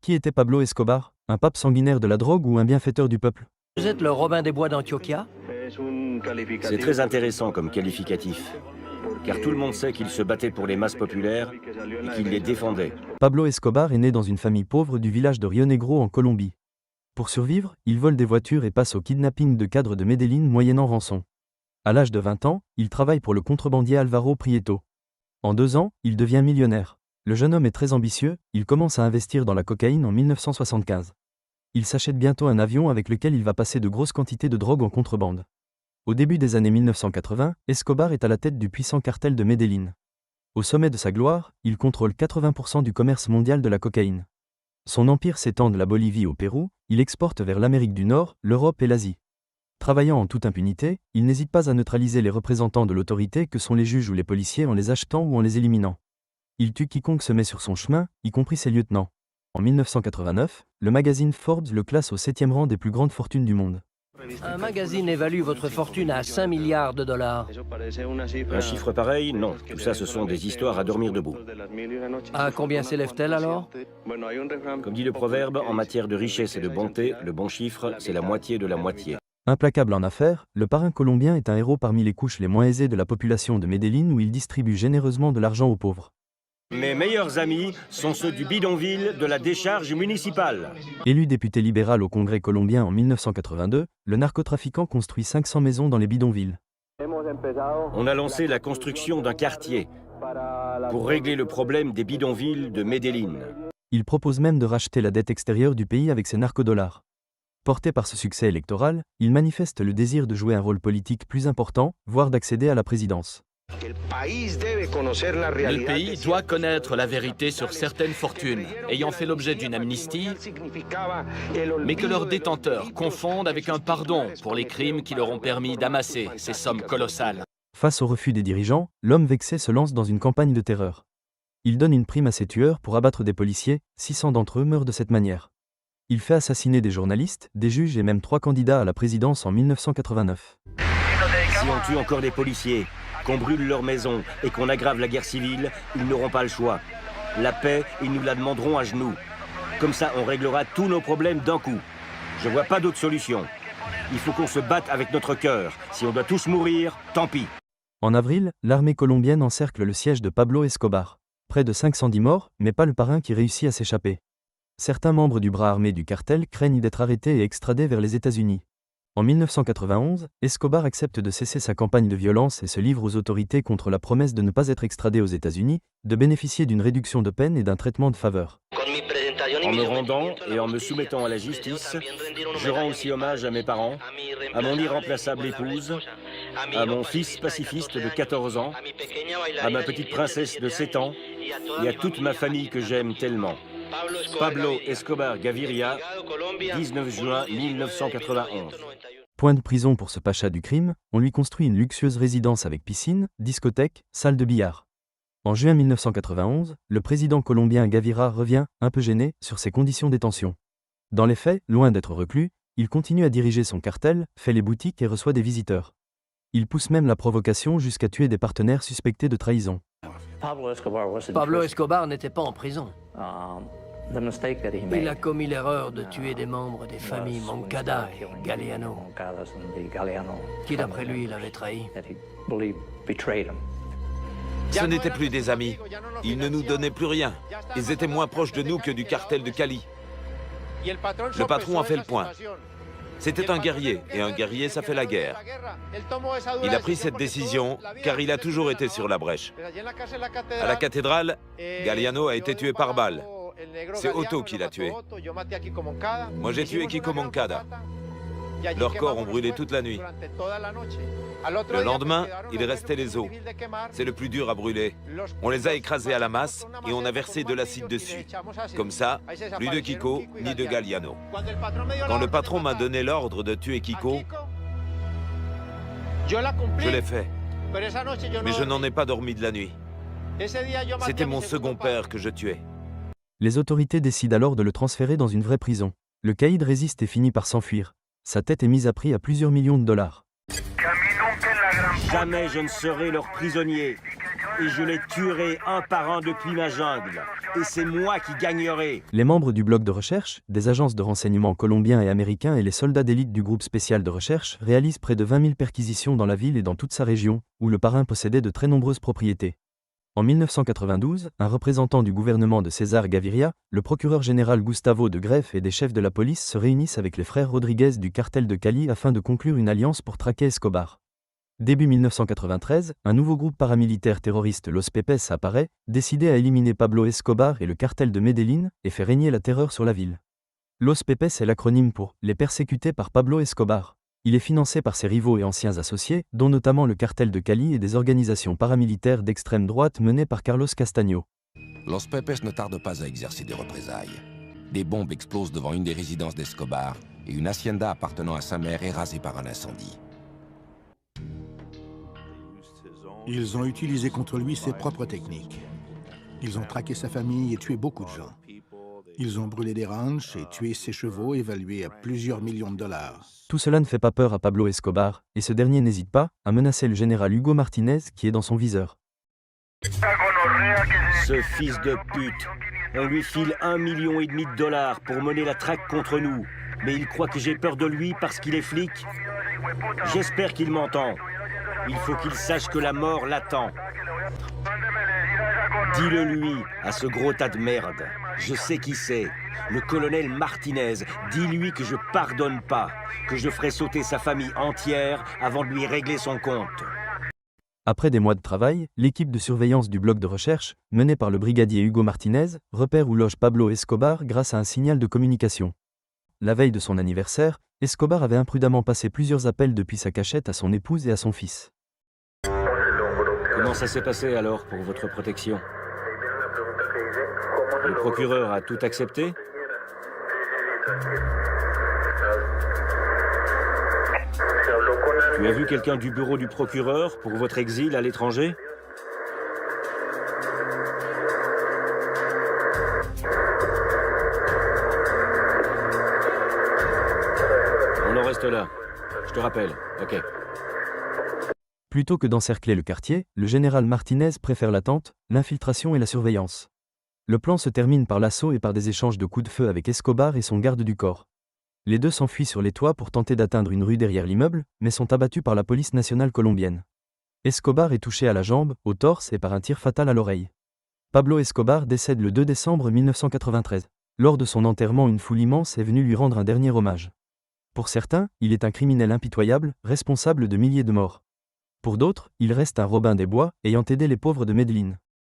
Qui était Pablo Escobar? Un pape sanguinaire de la drogue ou un bienfaiteur du peuple? Vous êtes le Robin des Bois d'Antioquia? C'est très intéressant comme qualificatif, car tout le monde sait qu'il se battait pour les masses populaires et qu'il les défendait. Pablo Escobar est né dans une famille pauvre du village de Rio Negro en Colombie. Pour survivre, il vole des voitures et passe au kidnapping de cadres de Medellín moyennant rançon. À l'âge de 20 ans, il travaille pour le contrebandier Alvaro Prieto. En 2 ans, il devient millionnaire. Le jeune homme est très ambitieux, il commence à investir dans la cocaïne en 1975. Il s'achète bientôt un avion avec lequel il va passer de grosses quantités de drogue en contrebande. Au début des années 1980, Escobar est à la tête du puissant cartel de Medellín. Au sommet de sa gloire, il contrôle 80% du commerce mondial de la cocaïne. Son empire s'étend de la Bolivie au Pérou, il exporte vers l'Amérique du Nord, l'Europe et l'Asie. Travaillant en toute impunité, il n'hésite pas à neutraliser les représentants de l'autorité que sont les juges ou les policiers en les achetant ou en les éliminant. Il tue quiconque se met sur son chemin, y compris ses lieutenants. En 1989, le magazine Forbes le classe au 7e rang des plus grandes fortunes du monde. Un magazine évalue votre fortune à 5 milliards de dollars. Un chiffre pareil, non. Tout ça, ce sont des histoires à dormir debout. À combien s'élève-t-elle alors? Comme dit le proverbe, en matière de richesse et de bonté, le bon chiffre, c'est la moitié de la moitié. Implacable en affaires, le parrain colombien est un héros parmi les couches les moins aisées de la population de Medellín où il distribue généreusement de l'argent aux pauvres. Mes meilleurs amis sont ceux du bidonville de la décharge municipale. Élu député libéral au Congrès colombien en 1982, le narcotrafiquant construit 500 maisons dans les bidonvilles. On a lancé la construction d'un quartier pour régler le problème des bidonvilles de Medellín. Il propose même de racheter la dette extérieure du pays avec ses narcodollars. Porté par ce succès électoral, il manifeste le désir de jouer un rôle politique plus important, voire d'accéder à la présidence. Le pays doit connaître la vérité sur certaines fortunes ayant fait l'objet d'une amnistie, mais que leurs détenteurs confondent avec un pardon pour les crimes qui leur ont permis d'amasser ces sommes colossales. Face au refus des dirigeants, l'homme vexé se lance dans une campagne de terreur. Il donne une prime à ses tueurs pour abattre des policiers, 600 d'entre eux meurent de cette manière. Il fait assassiner des journalistes, des juges et même 3 candidats à la présidence en 1989. Si on tue encore des policiers, qu'on brûle leurs maisons et qu'on aggrave la guerre civile, ils n'auront pas le choix. La paix, ils nous la demanderont à genoux. Comme ça, on réglera tous nos problèmes d'un coup. Je vois pas d'autre solution. Il faut qu'on se batte avec notre cœur. Si on doit tous mourir, tant pis. En avril, l'armée colombienne encercle le siège de Pablo Escobar. Près de 510 morts, mais pas le parrain qui réussit à s'échapper. Certains membres du bras armé du cartel craignent d'être arrêtés et extradés vers les États-Unis. En 1991, Escobar accepte de cesser sa campagne de violence et se livre aux autorités contre la promesse de ne pas être extradé aux États-Unis, de bénéficier d'une réduction de peine et d'un traitement de faveur. En me rendant et en me soumettant à la justice, je rends aussi hommage à mes parents, à mon irremplaçable épouse, à mon fils pacifiste de 14 ans, à ma petite princesse de 7 ans et à toute ma famille que j'aime tellement. Pablo Escobar Gaviria, 19 juin 1991. Point de prison pour ce pacha du crime, on lui construit une luxueuse résidence avec piscine, discothèque, salle de billard. En juin 1991, le président colombien Gaviria revient, un peu gêné, sur ses conditions de détention. Dans les faits, loin d'être reclus, il continue à diriger son cartel, fait les boutiques et reçoit des visiteurs. Il pousse même la provocation jusqu'à tuer des partenaires suspectés de trahison. Pablo Escobar n'était pas en prison. Il a commis l'erreur de tuer des membres des familles Moncada et Galeano, qui d'après lui l'avaient trahi. Ce n'étaient plus des amis. Ils ne nous donnaient plus rien. Ils étaient moins proches de nous que du cartel de Cali. Le patron a fait le point. C'était un guerrier, et un guerrier, ça fait la guerre. Il a pris cette décision, car il a toujours été sur la brèche. À la cathédrale, Galeano a été tué par balle. C'est Otto qui l'a tué. Moi, j'ai tué Kiko Moncada. Leurs corps ont brûlé toute la nuit. Le lendemain, il restait les os. C'est le plus dur à brûler. On les a écrasés à la masse et on a versé de l'acide dessus. Comme ça, plus de Kiko ni de Galeano. Quand le patron m'a donné l'ordre de tuer Kiko, je l'ai fait. Mais je n'en ai pas dormi de la nuit. C'était mon second père que je tuais. Les autorités décident alors de le transférer dans une vraie prison. Le caïd résiste et finit par s'enfuir. Sa tête est mise à prix à plusieurs millions de dollars. Jamais je ne serai leur prisonnier. et je les tuerai un par un depuis ma jungle. Et c'est moi qui gagnerai. Les membres du bloc de recherche, des agences de renseignement colombiens et américains et les soldats d'élite du groupe spécial de recherche réalisent près de 20 000 perquisitions dans la ville et dans toute sa région, où le parrain possédait de très nombreuses propriétés. En 1992, un représentant du gouvernement de César Gaviria, le procureur général Gustavo de Greff et des chefs de la police se réunissent avec les frères Rodriguez du cartel de Cali afin de conclure une alliance pour traquer Escobar. Début 1993, un nouveau groupe paramilitaire terroriste Los Pepes apparaît, décidé à éliminer Pablo Escobar et le cartel de Medellín, et fait régner la terreur sur la ville. Los Pepes est l'acronyme pour « les persécutés par Pablo Escobar ». Il est financé par ses rivaux et anciens associés, dont notamment le cartel de Cali et des organisations paramilitaires d'extrême droite menées par Carlos Castaño. Los Pepes ne tarde pas à exercer des représailles. Des bombes explosent devant une des résidences d'Escobar et une hacienda appartenant à sa mère est rasée par un incendie. Ils ont utilisé contre lui ses propres techniques. Ils ont traqué sa famille et tué beaucoup de gens. Ils ont brûlé des ranchs et tué ses chevaux évalués à plusieurs millions de dollars. Tout cela ne fait pas peur à Pablo Escobar, et ce dernier n'hésite pas à menacer le général Hugo Martinez qui est dans son viseur. Ce fils de pute, on lui file 1,5 million de dollars pour mener la traque contre nous. Mais il croit que j'ai peur de lui parce qu'il est flic. J'espère qu'il m'entend. Il faut qu'il sache que la mort l'attend. Dis-le lui, à ce gros tas de merde. Je sais qui c'est. Le colonel Martinez. Dis-lui que je pardonne pas. Que je ferai sauter sa famille entière avant de lui régler son compte. Après des mois de travail, l'équipe de surveillance du bloc de recherche, menée par le brigadier Hugo Martinez, repère où loge Pablo Escobar grâce à un signal de communication. La veille de son anniversaire, Escobar avait imprudemment passé plusieurs appels depuis sa cachette à son épouse et à son fils. Comment ça s'est passé alors pour votre protection? Le procureur a tout accepté? Tu as vu quelqu'un du bureau du procureur pour votre exil à l'étranger? On en reste là. Je te rappelle, ok. Plutôt que d'encercler le quartier, le général Martinez préfère l'attente, l'infiltration et la surveillance. Le plan se termine par l'assaut et par des échanges de coups de feu avec Escobar et son garde du corps. Les deux s'enfuient sur les toits pour tenter d'atteindre une rue derrière l'immeuble, mais sont abattus par la police nationale colombienne. Escobar est touché à la jambe, au torse et par un tir fatal à l'oreille. Pablo Escobar décède le 2 décembre 1993. Lors de son enterrement, une foule immense est venue lui rendre un dernier hommage. Pour certains, il est un criminel impitoyable, responsable de milliers de morts. Pour d'autres, il reste un Robin des Bois, ayant aidé les pauvres de Medellín.